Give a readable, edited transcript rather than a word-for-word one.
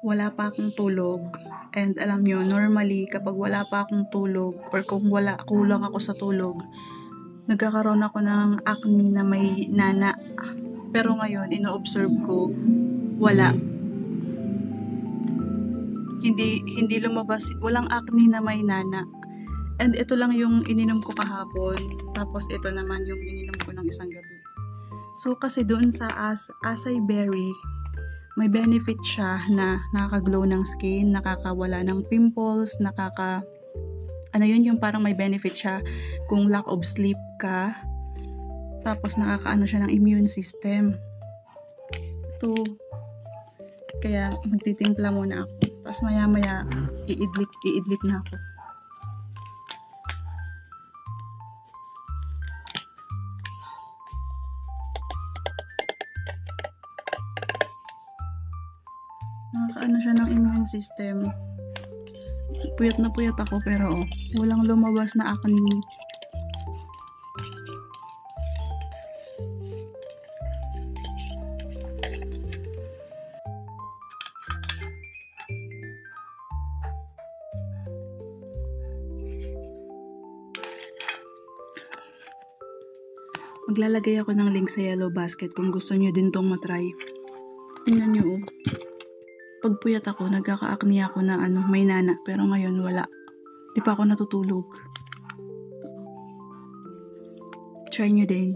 wala pa akong tulog. And alam nyo, normally kapag wala pa akong tulog or kung kulang ako sa tulog, nagkakaroon ako ng acne na may nana. Pero ngayon, ino-observe ko, wala. Hindi lumabas, walang acne na may nana. And ito lang yung ininom ko kahapon, tapos ito naman yung ininom ko ng isang gabi. So kasi doon sa acai berry, may benefit siya na nakaka-glow ng skin, nakakawala ng pimples, yung parang may benefit siya kung lack of sleep ka, tapos nakakaano siya ng immune system. So, kaya magtitimpla muna ako. Tapos maya-maya, iidlip na ako. Nakakaano siya ng immune system. Puyat na puyat ako pero walang lumabas na acne. Maglalagay ako ng link sa Yellow Basket kung gusto nyo din tong matry. Tingnan nyo Pag puyat ako, nagkaka-acne ako na may nana. Pero ngayon wala. Di pa ako natutulog. Try nyo din.